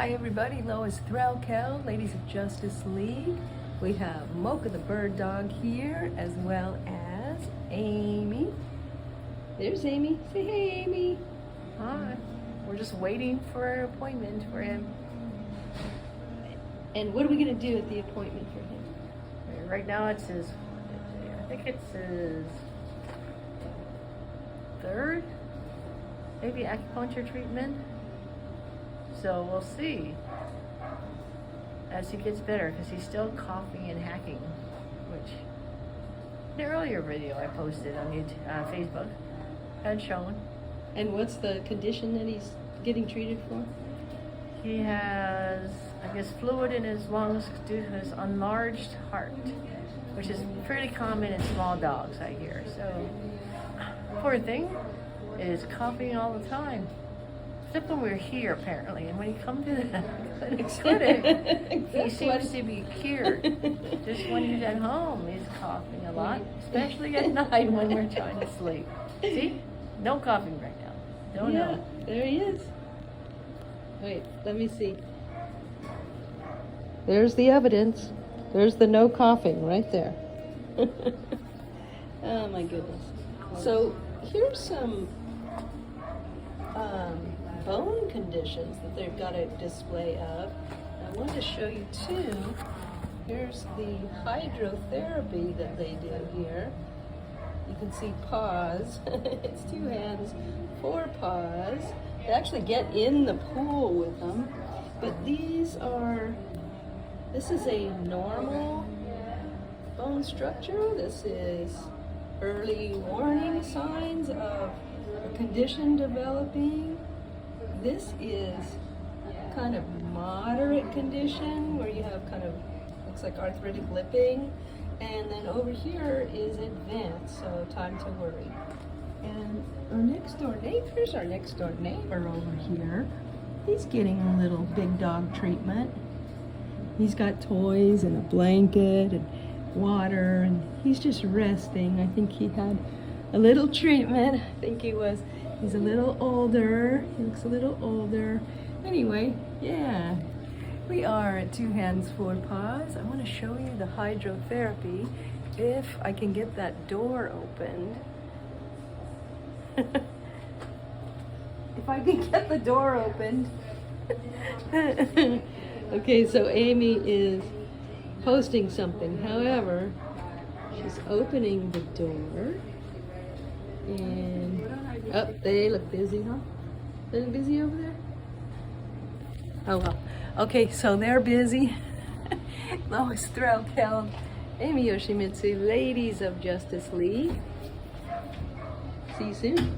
Hi everybody, Lois Threlkel, Ladies of Justice League. We have Mocha the bird dog here, as well as Amy. There's Amy. Say hey, Amy. Hi. We're just waiting for an appointment for him. And what are we going to do at the appointment for him? Right now it's his, I think it's his third, maybe acupuncture treatment. So we'll see as he gets better, because he's still coughing and hacking, which the earlier video I posted on YouTube, Facebook had shown. And what's the condition that he's getting treated for? He has, I guess, fluid in his lungs due to his enlarged heart, which is pretty common in small dogs, I hear. So, poor thing is coughing all the time. Except when we're here, apparently, and when he comes to the clinic, he seems to be cured. Just when he's at home, he's coughing a lot, especially at night when we're trying to sleep. See? No coughing right now. Don't know. There he is. Wait, let me see. There's the evidence. There's the no coughing right there. Oh my goodness. So here's some bone conditions that they've got a display of. I wanted to show you two. Here's the hydrotherapy that they do here. You can see paws. It's 2 hands, 4 paws. They actually get in the pool with them. But this is a normal bone structure. This is early warning signs of a condition developing. This is kind of moderate condition where you have kind of, looks like arthritic lipping. And then over here is advanced, so time to worry. And our next door neighbor over here, he's getting a little big dog treatment. He's got toys and a blanket and water, and he's just resting. I think he had a little treatment. I think he's a little older. He looks a little older. Anyway, yeah. We are at 2 hands, 4 paws. I want to show you the hydrotherapy if I can get that door opened. If I can get the door opened. Okay, so Amy is posting something. However, she's opening the door. And, oh, they look busy, huh? They look busy over there? Oh well. Okay, so they're busy. Lois Threlkel, Amy Yoshimitsu, Ladies of Justice League. See you soon.